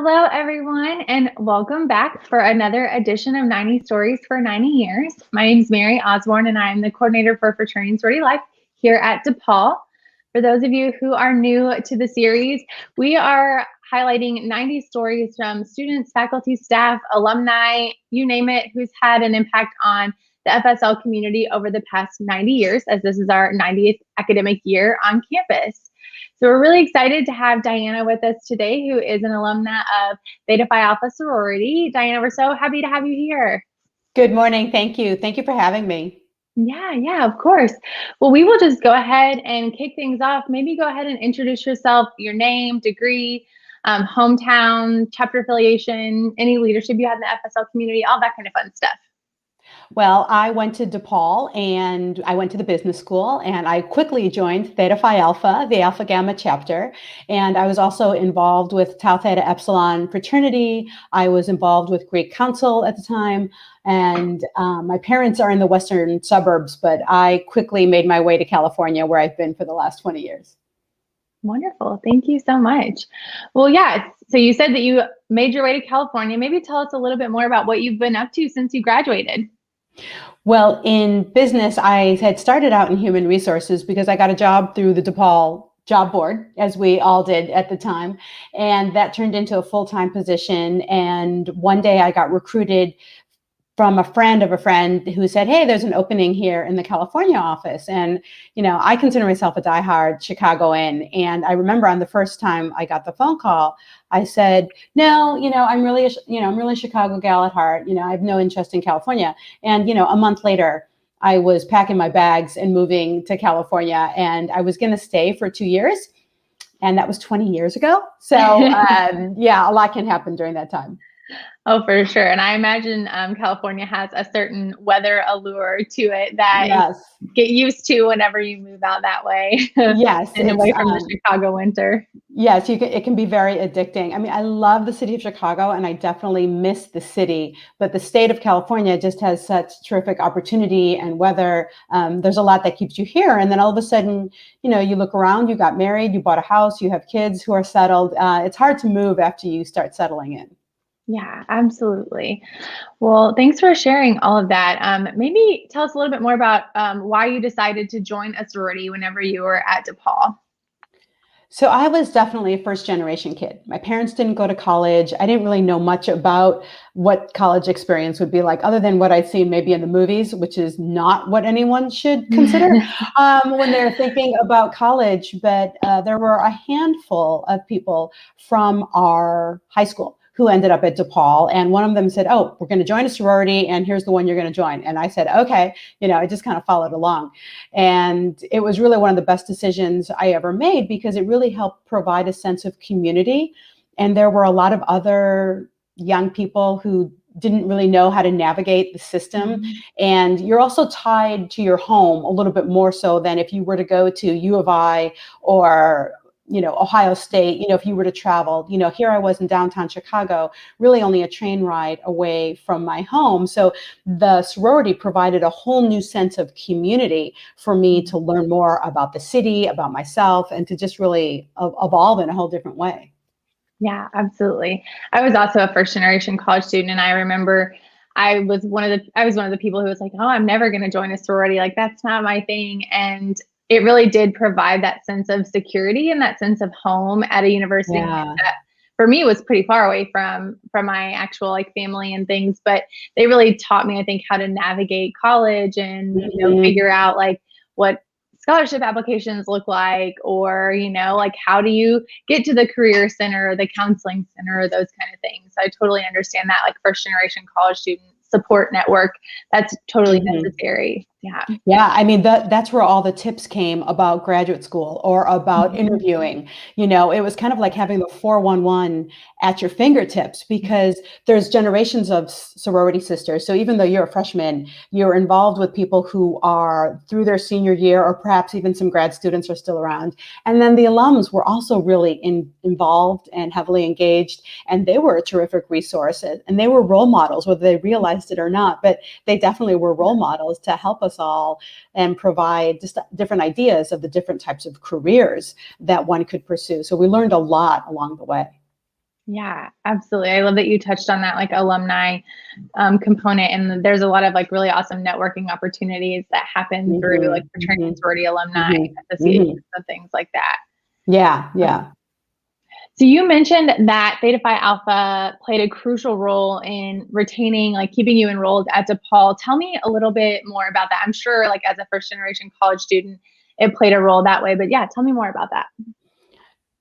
Hello, everyone, and welcome back for another edition of 90 Stories for 90 Years. My name is Mary Osborne, and I am the coordinator for Fraternity and Sorority Life here at DePaul. For those of you who are new to the series, we are highlighting 90 stories from students, faculty, staff, alumni, you name it, who's had an impact on the FSL community over the past 90 years, as this is our 90th academic year on campus. So we're really excited to have Diana with us today, who is an alumna of Theta Phi Alpha sorority. Diana, we're so happy to have you here. Good morning. Thank you. Thank you for having me. Yeah, of course. Well, we will just go ahead and kick things off. Maybe go ahead and introduce yourself, your name, degree, hometown, chapter affiliation, any leadership you had in the FSL community, all that kind of fun stuff. Well, I went to DePaul and I went to the business school and I quickly joined Theta Phi Alpha, the Alpha Gamma chapter. And I was also involved with Tau Theta Epsilon fraternity. I was involved with Greek Council at the time. And my parents are in the western suburbs, but I quickly made my way to California, where I've been for the last 20 years. Wonderful. Thank you so much. Well, yeah, so you said that you made your way to California. Maybe tell us a little bit more about what you've been up to since you graduated. Well, in business, I had started out in human resources because I got a job through the DePaul job board, as we all did at the time. And that turned into a full-time position. And one day I got recruited from a friend of a friend who said, "Hey, there's an opening here in the California office." And, I consider myself a diehard Chicagoan. And I remember on the first time I got the phone call, I said, "No, I'm really a Chicago gal at heart. I have no interest in California." And, a month later, I was packing my bags and moving to California, and I was going to stay for 2 years. And that was 20 years ago. So, yeah, a lot can happen during that time. Oh, for sure. And I imagine California has a certain weather allure to it that Yes. you get used to whenever you move out that way. Yes. And away from the Chicago winter. Yes, it can be very addicting. I mean, I love the city of Chicago and I definitely miss the city, but the state of California just has such terrific opportunity and weather. There's a lot that keeps you here. And then all of a sudden, you look around, you got married, you bought a house, you have kids who are settled. It's hard to move after you start settling in. Yeah, absolutely. Well, thanks for sharing all of that. Maybe tell us a little bit more about why you decided to join a sorority whenever you were at DePaul. So I was definitely a first generation kid. My parents didn't go to college. I didn't really know much about what college experience would be like, other than what I'd seen maybe in the movies, which is not what anyone should consider when they're thinking about college. But there were a handful of people from our high school who ended up at DePaul. And one of them said, "Oh, we're going to join a sorority and here's the one you're going to join." And I said, "Okay," I just kind of followed along. And it was really one of the best decisions I ever made because it really helped provide a sense of community. And there were a lot of other young people who didn't really know how to navigate the system. And you're also tied to your home a little bit more so than if you were to go to U of I or Ohio State, if you were to travel, here I was in downtown Chicago, really only a train ride away from my home. So the sorority provided a whole new sense of community for me to learn more about the city, about myself, and to just really evolve in a whole different way. Yeah, absolutely. I was also a first generation college student, and I remember I was one of the people who was like, "Oh, I'm never going to join a sorority. Like, that's not my thing." And it really did provide that sense of security and that sense of home at a university that for me was pretty far away from my actual family and things. But they really taught me, I think, how to navigate college and figure out what scholarship applications look like, or how do you get to the career center, the counseling center, those kind of things. So I totally understand that, first generation college student support network, that's totally necessary. Yeah. I mean, that's where all the tips came about graduate school or about interviewing. It was kind of like having the 411 at your fingertips because there's generations of sorority sisters. So even though you're a freshman, you're involved with people who are through their senior year, or perhaps even some grad students are still around. And then the alums were also really involved and heavily engaged, and they were a terrific resource, and they were role models, whether they realized it or not, but they definitely were role models to help us all and provide just different ideas of the different types of careers that one could pursue. So we learned a lot along the way. Yeah, absolutely. I love that you touched on that like alumni component. And there's a lot of like really awesome networking opportunities that happen through like fraternity and sorority alumni associations and things like that. Yeah, yeah. So you mentioned that Theta Phi Alpha played a crucial role in retaining, like keeping you enrolled at DePaul. Tell me a little bit more about that. I'm sure like as a first generation college student, it played a role that way, but yeah, tell me more about that.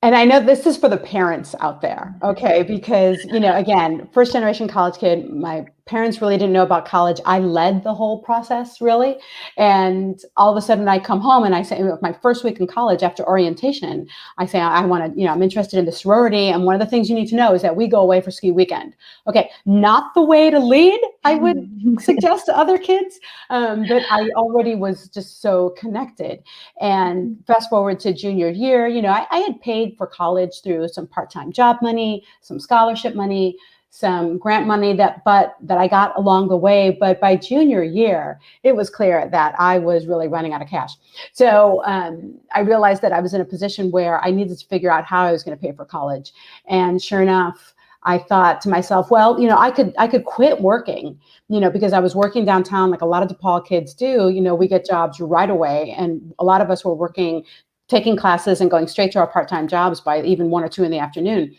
And I know this is for the parents out there, okay? Because, again, first generation college kid, my parents really didn't know about college. I led the whole process, really. And all of a sudden I come home and I say, my first week in college after orientation, I say, I want to, I'm interested in the sorority. And one of the things you need to know is that we go away for ski weekend. Okay, not the way to lead, I would suggest to other kids, but I already was just so connected. And fast forward to junior year, I had paid for college through some part-time job money, some scholarship money, some grant money that I got along the way. But by junior year, it was clear that I was really running out of cash. So I realized that I was in a position where I needed to figure out how I was going to pay for college. And sure enough, I thought to myself, well, I could quit working, because I was working downtown like a lot of DePaul kids do. We get jobs right away. And a lot of us were working, taking classes and going straight to our part-time jobs by even 1 or 2 in the afternoon.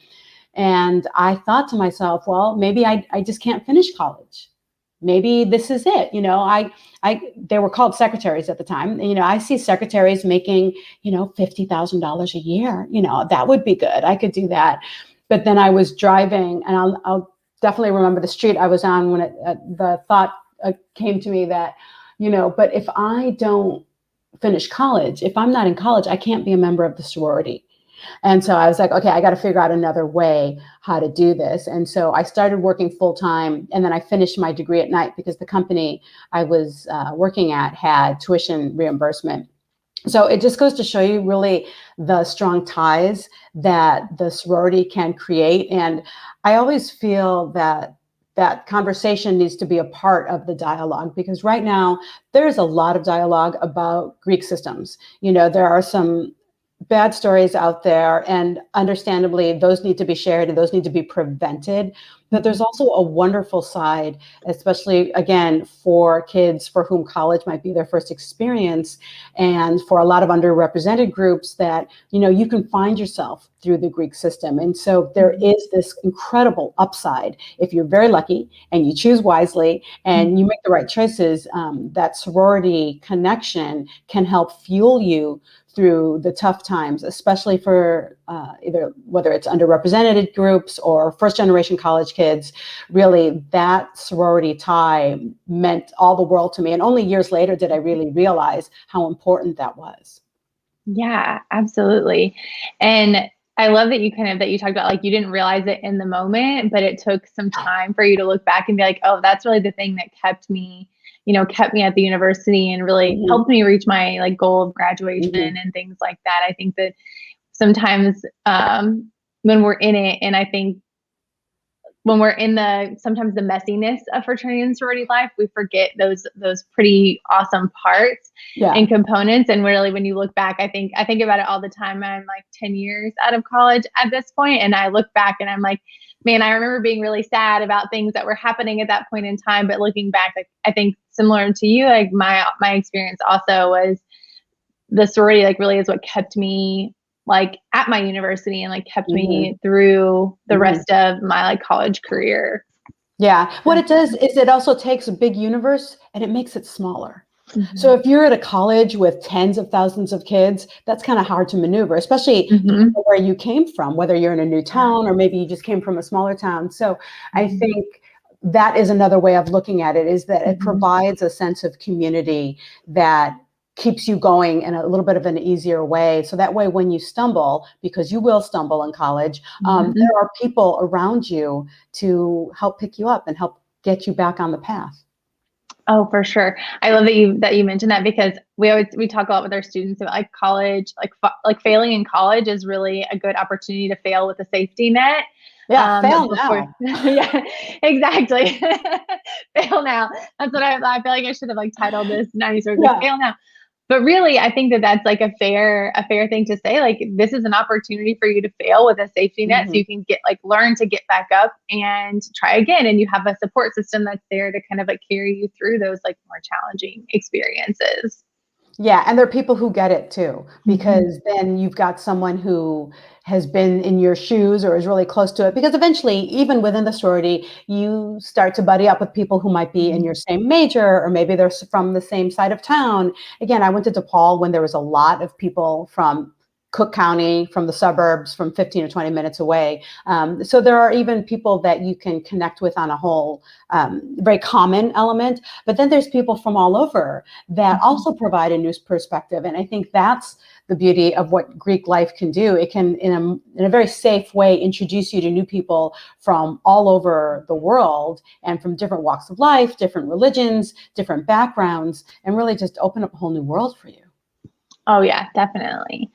And I thought to myself, well, maybe I just can't finish college. Maybe this is it. They were called secretaries at the time. I see secretaries making, $50,000 a year. That would be good. I could do that. But then I was driving, and I'll definitely remember the street I was on when the thought came to me that, but if I don't finish college, if I'm not in college, I can't be a member of the sorority. And so I was like, okay, I got to figure out another way how to do this. And so I started working full time, and then I finished my degree at night because the company I was working at had tuition reimbursement. So it just goes to show you really the strong ties that the sorority can create. And I always feel that conversation needs to be a part of the dialogue, because right now there's a lot of dialogue about Greek systems. There are some bad stories out there, and understandably those need to be shared and those need to be prevented. But there's also a wonderful side, especially again for kids for whom college might be their first experience, and for a lot of underrepresented groups, that you can find yourself through the Greek system. And so there is this incredible upside if you're very lucky and you choose wisely and you make the right choices. That sorority connection can help fuel you through the tough times, especially for either whether it's underrepresented groups or first generation college kids. Really, that sorority tie meant all the world to me. And only years later did I really realize how important that was. Yeah, absolutely. And I love that you talked about like you didn't realize it in the moment, but it took some time for you to look back and be like, oh, that's really the thing that kept me at the university and really helped me reach my like goal of graduation and things like that. I think that sometimes when we're in it, and I think when we're in sometimes the messiness of fraternity and sorority life, we forget those pretty awesome parts and components. And really, when you look back, I think about it all the time. I'm like 10 years out of college at this point, and I look back and I'm like, man, I remember being really sad about things that were happening at that point in time. But looking back, like, I think similar to you, like my experience also was the sorority, like really is what kept me like at my university and like kept me through the rest of my like college career. Yeah. What it does is it also takes a big universe and it makes it smaller. So if you're at a college with tens of thousands of kids, that's kind of hard to maneuver, especially where you came from, whether you're in a new town or maybe you just came from a smaller town. So I think that is another way of looking at it, is that it provides a sense of community that keeps you going in a little bit of an easier way. So that way, when you stumble, because you will stumble in college, there are people around you to help pick you up and help get you back on the path. Oh, for sure. I love that you mentioned that, because we talk a lot with our students about like college, like failing in college is really a good opportunity to fail with a safety net. Yeah, fail now. Yeah, exactly. Fail now. That's what I feel like I should have like titled this 90s. Like, fail now. But really, I think that that's like a fair thing to say. Like, this is an opportunity for you to fail with a safety net, so you can get like learn to get back up and try again. And you have a support system that's there to kind of like carry you through those like more challenging experiences. Yeah, and there are people who get it too, because then you've got someone who has been in your shoes or is really close to it. Because eventually, even within the sorority, you start to buddy up with people who might be in your same major, or maybe they're from the same side of town. Again, I went to DePaul when there was a lot of people from Cook County, from the suburbs, from 15 to 20 minutes away. So there are even people that you can connect with on a whole very common element. But then there's people from all over that also provide a new perspective. And I think that's the beauty of what Greek life can do. It can, in a very safe way, introduce you to new people from all over the world and from different walks of life, different religions, different backgrounds, and really just open up a whole new world for you. Oh, yeah, definitely.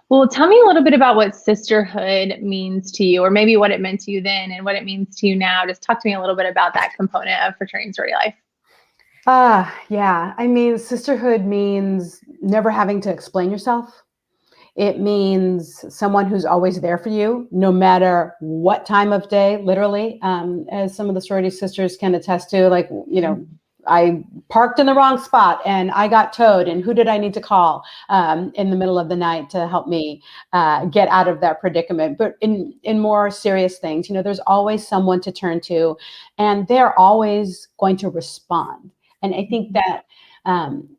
Well, tell me a little bit about what sisterhood means to you, or maybe what it meant to you then and what it means to you now. Just talk to me a little bit about that component of fraternity and sorority life. Yeah. I mean, sisterhood means never having to explain yourself. It means someone who's always there for you, no matter what time of day, literally, as some of the sorority sisters can attest to, like, I parked in the wrong spot and I got towed, and who did I need to call in the middle of the night to help me get out of that predicament? But in more serious things, there's always someone to turn to, and they're always going to respond. And I think that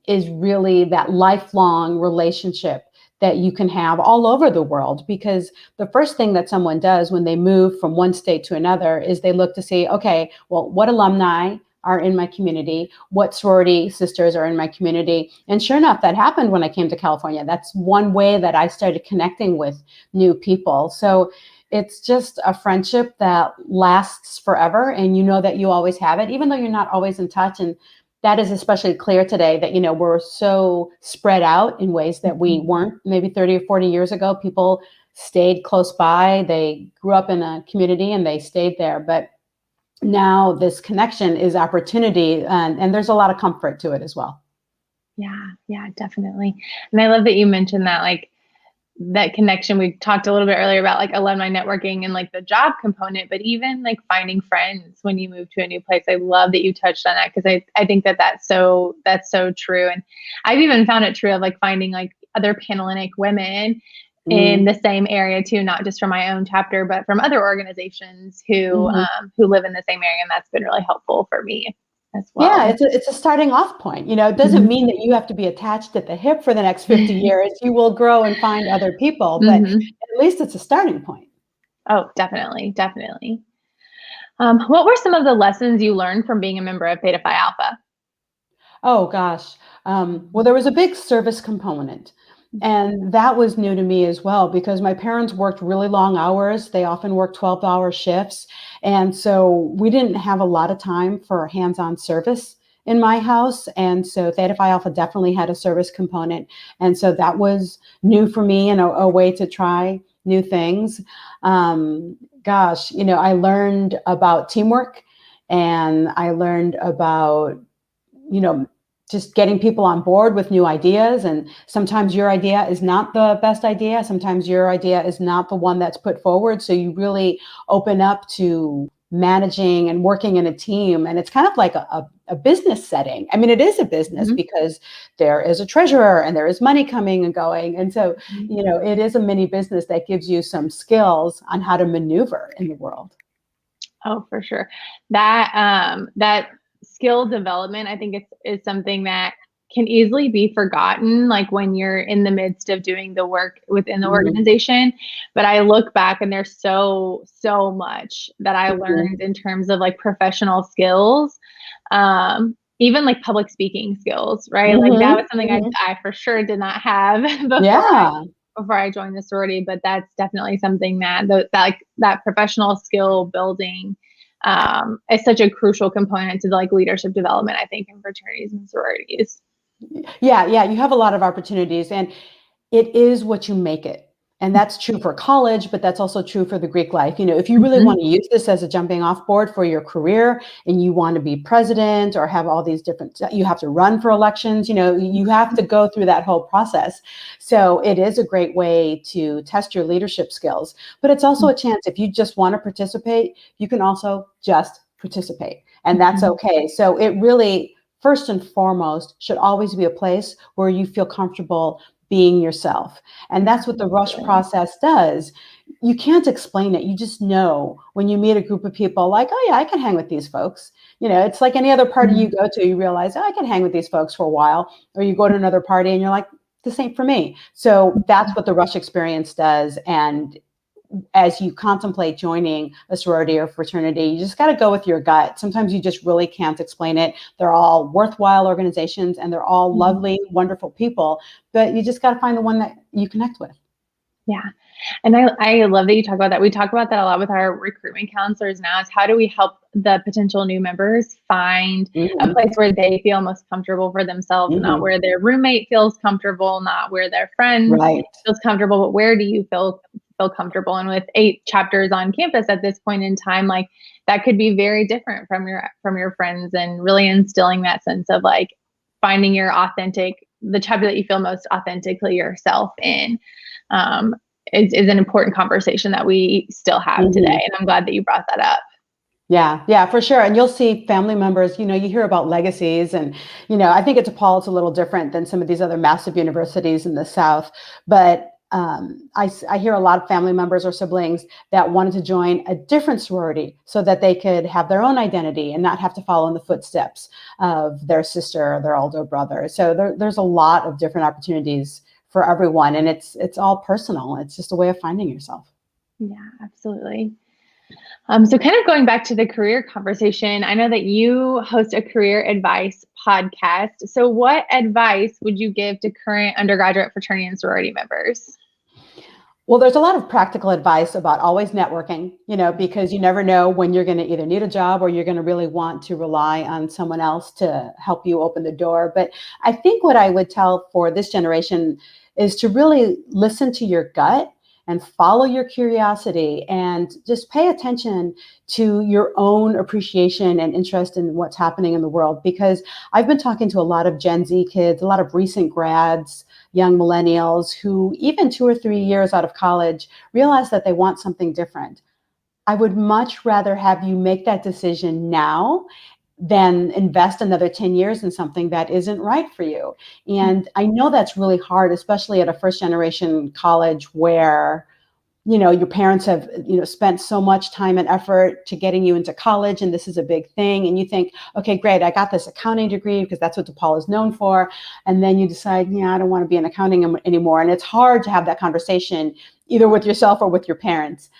is really that lifelong relationship that you can have all over the world, because the first thing that someone does when they move from one state to another is they look to see, okay, well, what alumni are in my community, what sorority sisters are in my community. And sure enough, that happened when I came to California. That's one way that I started connecting with new people. So it's just a friendship that lasts forever, and you know that you always have it, even though you're not always in touch. And that is especially clear today that, we're so spread out in ways that we weren't maybe 30 or 40 years ago. People stayed close by. They grew up in a community and they stayed there. But now this connection is opportunity, and there's a lot of comfort to it as well. Yeah, definitely. And I love that you mentioned that, like, that connection. We talked a little bit earlier about like alumni networking and like the job component, but even like finding friends when you move to a new place. I love that you touched on that, because I think that's so true. And I've even found it true of like finding like other Panhellenic women in the same area too, not just from my own chapter, but from other organizations who live in the same area. And that's been really helpful for me as well. Yeah, it's a starting off point. It doesn't mean that you have to be attached at the hip for the next 50 years. You will grow and find other people, but at least it's a starting point. Oh, definitely. What were some of the lessons you learned from being a member of Theta Phi Alpha? Oh gosh. Well, there was a big service component. And that was new to me as well, because my parents worked really long hours. They often worked 12-hour shifts. And so we didn't have a lot of time for hands-on service in my house. And so Theta Phi Alpha definitely had a service component. And so that was new for me, and a way to try new things. I learned about teamwork, and I learned about, just getting people on board with new ideas. And sometimes your idea is not the best idea. Sometimes your idea is not the one that's put forward. So you really open up to managing and working in a team. And it's kind of like a business setting. I mean, it is a business because there is a treasurer and there is money coming and going. And so, it is a mini business that gives you some skills on how to maneuver in the world. Oh, for sure. That skill development, I think is something that can easily be forgotten, like when you're in the midst of doing the work within the organization. But I look back and there's so much that I learned in terms of like professional skills, even like public speaking skills, right? Like that was something I for sure did not have before I joined the sorority. But that's definitely something that professional skill building is such a crucial component to the like leadership development, I think, in fraternities and sororities. Yeah, you have a lot of opportunities, and it is what you make it. And that's true for college, but that's also true for the Greek life. You know, if you really want to use this as a jumping off board for your career and you want to be president or have all these different, you have to run for elections, you know, you have to go through that whole process. So it is a great way to test your leadership skills, but it's also a chance if you just want to participate, you can also just participate, and that's okay. So it really, first and foremost, should always be a place where you feel comfortable being yourself. And that's what the rush process does. You can't explain it. You just know when you meet a group of people like, oh yeah, I can hang with these folks. You know, it's like any other party you go to, you realize, oh, I can hang with these folks for a while. Or you go to another party and you're like, this ain't for me. So that's what the rush experience does. And as you contemplate joining a sorority or fraternity, you just got to go with your gut. Sometimes you just really can't explain it. They're all worthwhile organizations and they're all lovely, wonderful people, but you just got to find the one that you connect with. Yeah. And I love that you talk about that. We talk about that a lot with our recruitment counselors now, is how do we help the potential new members find a place where they feel most comfortable for themselves, not where their roommate feels comfortable, not where their friend feels comfortable, but where do you feel comfortable? And with 8 chapters on campus at this point in time, like that could be very different from your friends, and really instilling that sense of like finding the chapter that you feel most authentically yourself in. Is an important conversation that we still have today. And I'm glad that you brought that up. Yeah, for sure. And you'll see family members, you know, you hear about legacies and, you know, I think at DePaul, it's a little different than some of these other massive universities in the South. But I hear a lot of family members or siblings that wanted to join a different sorority so that they could have their own identity and not have to follow in the footsteps of their sister or their older brother. So there's a lot of different opportunities for everyone. And it's all personal. It's just a way of finding yourself. Yeah, absolutely. So kind of going back to the career conversation, I know that you host a career advice podcast. So what advice would you give to current undergraduate fraternity and sorority members? Well, there's a lot of practical advice about always networking, you know, because you never know when you're going to either need a job or you're going to really want to rely on someone else to help you open the door. But I think what I would tell for this generation is to really listen to your gut and follow your curiosity and just pay attention to your own appreciation and interest in what's happening in the world. Because I've been talking to a lot of Gen Z kids, a lot of recent grads, young millennials who even 2 or 3 years out of college realize that they want something different. I would much rather have you make that decision now than invest another 10 years in something that isn't right for you. And I know that's really hard, especially at a first generation college where, you know, your parents have, you know, spent so much time and effort to getting you into college, and this is a big thing. And you think, okay, great, I got this accounting degree because that's what DePaul is known for. And then you decide, yeah, I don't want to be in accounting anymore. And it's hard to have that conversation either with yourself or with your parents.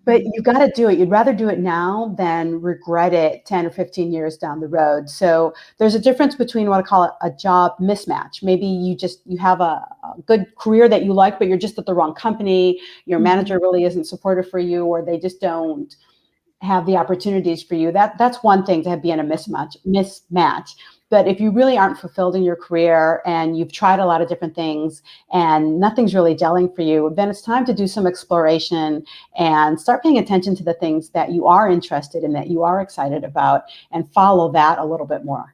But you got to do it. You'd rather do it now than regret it 10 or 15 years down the road. So there's a difference between what I call a job mismatch. Maybe you have a good career that you like, but you're just at the wrong company. Your manager really isn't supportive for you, or they just don't have the opportunities for you. That's one thing to be in a mismatch. But if you really aren't fulfilled in your career and you've tried a lot of different things and nothing's really gelling for you, then it's time to do some exploration and start paying attention to the things that you are interested in, that you are excited about, and follow that a little bit more.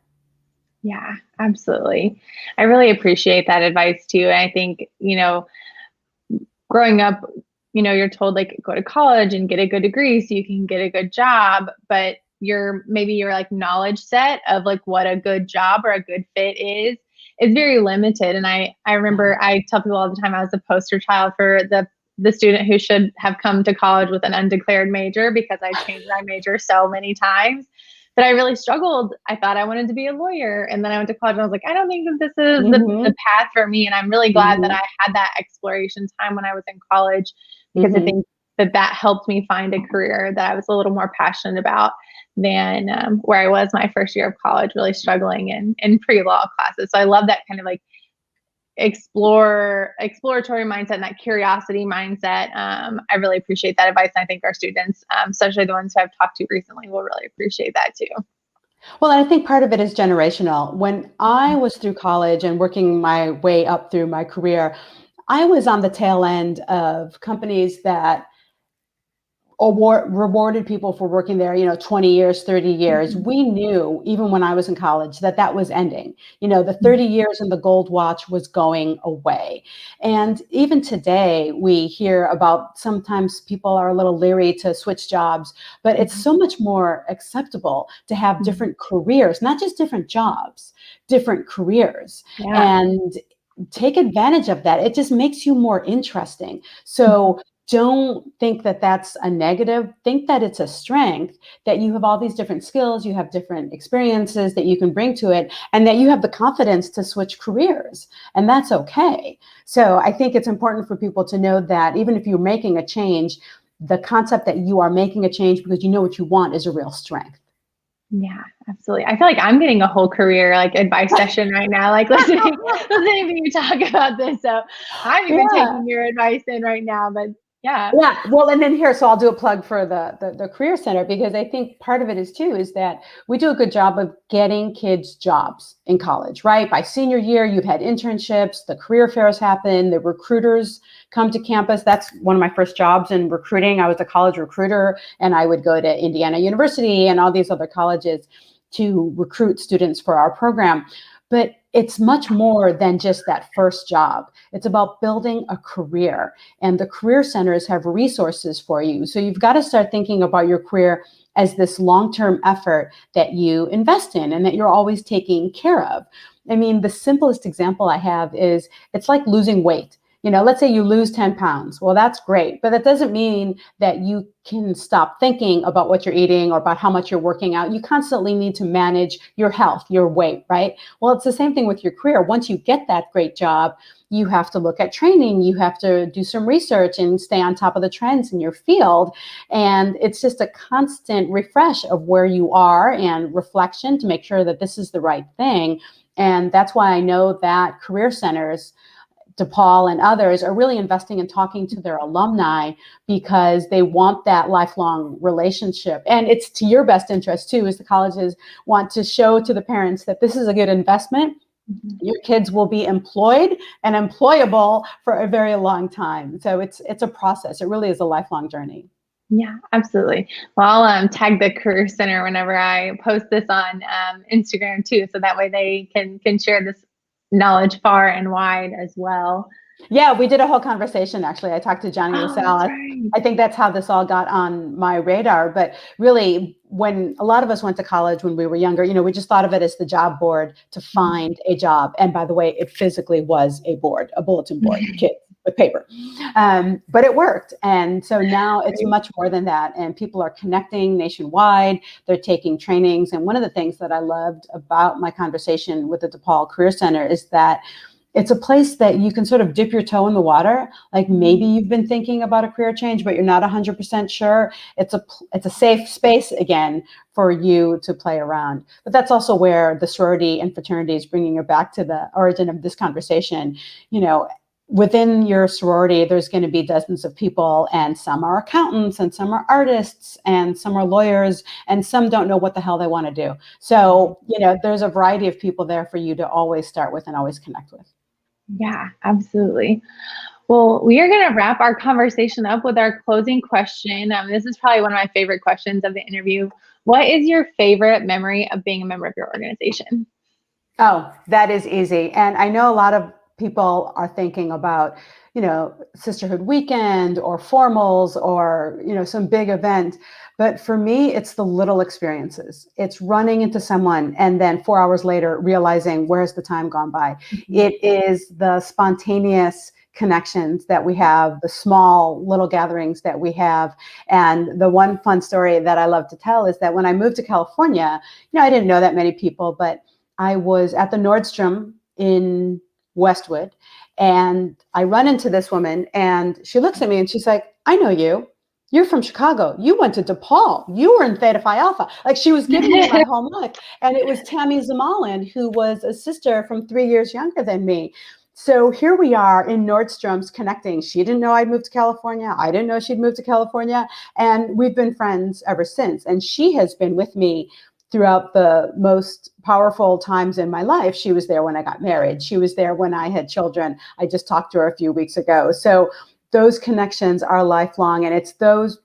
Yeah, absolutely. I really appreciate that advice too. And I think, you know, growing up, you know, you're told like go to college and get a good degree so you can get a good job, but your like knowledge set of like what a good job or a good fit is very limited. And I remember I tell people all the time I was the poster child for the student who should have come to college with an undeclared major, because I changed my major so many times. But I really struggled. I thought I wanted to be a lawyer. And then I went to college and I was like, I don't think that this is the path for me. And I'm really glad that I had that exploration time when I was in college, because I think that helped me find a career that I was a little more passionate about than where I was my first year of college, really struggling in pre-law classes. So I love that kind of like exploratory mindset and that curiosity mindset. I really appreciate that advice. And I think our students, especially the ones who I've talked to recently, will really appreciate that too. Well, I think part of it is generational. When I was through college and working my way up through my career, I was on the tail end of companies that rewarded people for working there, 20 years, 30 years. Mhm. We knew, even when I was in college, that was ending. The 30 years and the gold watch was going away. And even today, we hear about sometimes people are a little leery to switch jobs, but it's so much more acceptable to have different careers, not just different jobs, different careers. Yeah. And take advantage of that. It just makes you more interesting. So don't think that that's a negative. Think that it's a strength, that you have all these different skills, you have different experiences that you can bring to it, and that you have the confidence to switch careers. And that's okay. So I think it's important for people to know that even if you're making a change, the concept that you are making a change because you know what you want is a real strength. Yeah, absolutely. I feel like I'm getting a whole career like advice session right now, like listening to you talk about this. So I'm even Yeah. taking your advice in right now. But yeah. Yeah, well, and then here, so I'll do a plug for the Career Center, because I think part of it is that we do a good job of getting kids jobs in college, right? By senior year, you've had internships, the career fairs happen, the recruiters come to campus. That's one of my first jobs in recruiting. I was a college recruiter, and I would go to Indiana University and all these other colleges to recruit students for our program. But it's much more than just that first job. It's about building a career, and the career centers have resources for you. So you've got to start thinking about your career as this long-term effort that you invest in and that you're always taking care of. I mean, the simplest example I have is it's like losing weight. Let's say you lose 10 pounds. Well, that's great, but that doesn't mean that you can stop thinking about what you're eating or about how much you're working out. You constantly need to manage your health, your weight, right? Well, it's the same thing with your career. Once you get that great job, you have to look at training, you have to do some research and stay on top of the trends in your field. And it's just a constant refresh of where you are and reflection to make sure that this is the right thing. And that's why I know that career centers, DePaul and others, are really investing in talking to their alumni because they want that lifelong relationship. And it's to your best interest too, as the colleges want to show to the parents that this is a good investment. Your kids will be employed and employable for a very long time. So it's a process. It really is a lifelong journey. Yeah, absolutely. Well, I'll tag the Career Center whenever I post this on Instagram too, so that way they can share this knowledge far and wide as well. Yeah, we did a whole conversation, actually. I talked to Johnny Oh, that's LaSalle. right. I think that's how this all got on my radar. But really, when a lot of us went to college when we were younger, we just thought of it as the job board to find a job. And by the way, it physically was a board, a bulletin board, kids with paper. But it worked. And so now it's much more than that. And people are connecting nationwide. They're taking trainings. And one of the things that I loved about my conversation with the DePaul Career Center is that it's a place that you can sort of dip your toe in the water. Like maybe you've been thinking about a career change, but you're not 100% sure. It's a safe space again for you to play around. But that's also where the sorority and fraternity is bringing it back to the origin of this conversation. Within your sorority, there's going to be dozens of people, and some are accountants, and some are artists, and some are lawyers, and some don't know what the hell they want to do. So, there's a variety of people there for you to always start with and always connect with. Yeah, absolutely. Well, we are going to wrap our conversation up with our closing question. This is probably one of my favorite questions of the interview. What is your favorite memory of being a member of your organization? Oh, that is easy. And I know a lot of people are thinking about, Sisterhood Weekend or formals or, some big event. But for me, it's the little experiences. It's running into someone and then 4 hours later realizing where's the time gone by. Mm-hmm. It is the spontaneous connections that we have, the small little gatherings that we have. And the one fun story that I love to tell is that when I moved to California, I didn't know that many people, but I was at the Nordstrom in Westwood, and I run into this woman, and she looks at me and she's like, I know you. You're from Chicago. You went to DePaul. You were in Theta Phi Alpha. Like, she was giving me my whole life. And it was Tammy Zamalin, who was a sister from 3 years younger than me. So here we are in Nordstrom's connecting. She didn't know I'd moved to California. I didn't know she'd moved to California. And we've been friends ever since. And she has been with me throughout the most powerful times in my life. She was there when I got married. She was there when I had children. I just talked to her a few weeks ago. So those connections are lifelong, and it's those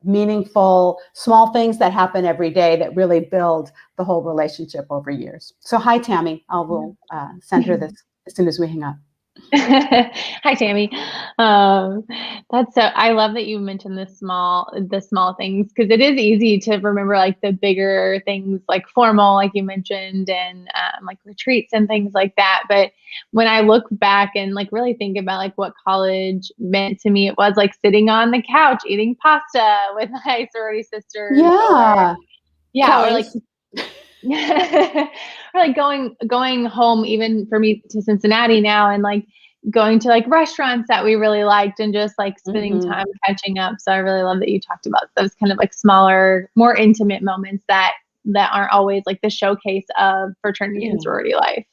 meaningful small things that happen every day that really build the whole relationship over years. So hi, Tammy. I will send her this as soon as we hang up. Hi, Tammy. That's so, I love that you mentioned the small things, because it is easy to remember like the bigger things, like formal, like you mentioned, and like retreats and things like that. But when I look back and like really think about like what college meant to me, it was like sitting on the couch eating pasta with my sorority sisters. Yeah. Or like or like going home, even for me, to Cincinnati now, and like going to like restaurants that we really liked and just like spending time catching up. So I really love that you talked about those kind of like smaller, more intimate moments that aren't always like the showcase of fraternity and sorority life.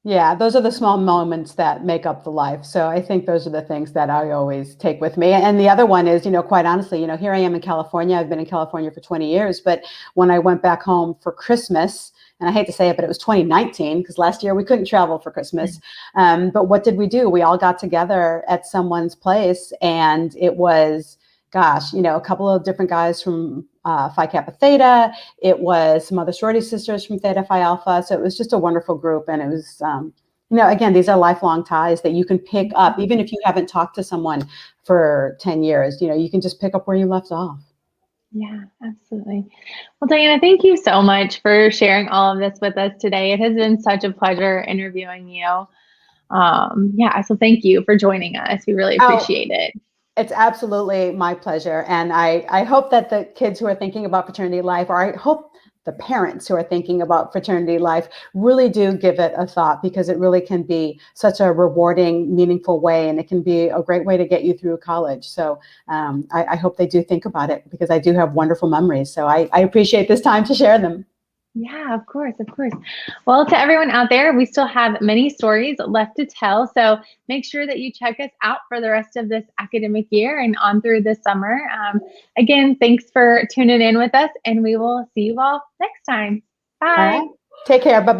Yeah, those are the small moments that make up the life. So I think those are the things that I always take with me. And the other one is, quite honestly, here I am in California. I've been in California for 20 years. But when I went back home for Christmas, and I hate to say it, but it was 2019, because last year we couldn't travel for Christmas. But what did we do? We all got together at someone's place, and it was, gosh, a couple of different guys from Phi Kappa Theta. It was some other sorority sisters from Theta Phi Alpha. So it was just a wonderful group. And it was, again, these are lifelong ties that you can pick up, even if you haven't talked to someone for 10 years, you can just pick up where you left off. Yeah, absolutely. Well, Diana, thank you so much for sharing all of this with us today. It has been such a pleasure interviewing you. So thank you for joining us. We really appreciate it. It's absolutely my pleasure. And I hope that the kids who are thinking about fraternity life, or I hope the parents who are thinking about fraternity life, really do give it a thought, because it really can be such a rewarding, meaningful way, and it can be a great way to get you through college. So I hope they do think about it, because I do have wonderful memories. So I appreciate this time to share them. Yeah, of course, of course. Well, to everyone out there, we still have many stories left to tell. So make sure that you check us out for the rest of this academic year and on through the summer. Again, thanks for tuning in with us, and we will see you all next time. Bye. All right. Take care. Bye-bye.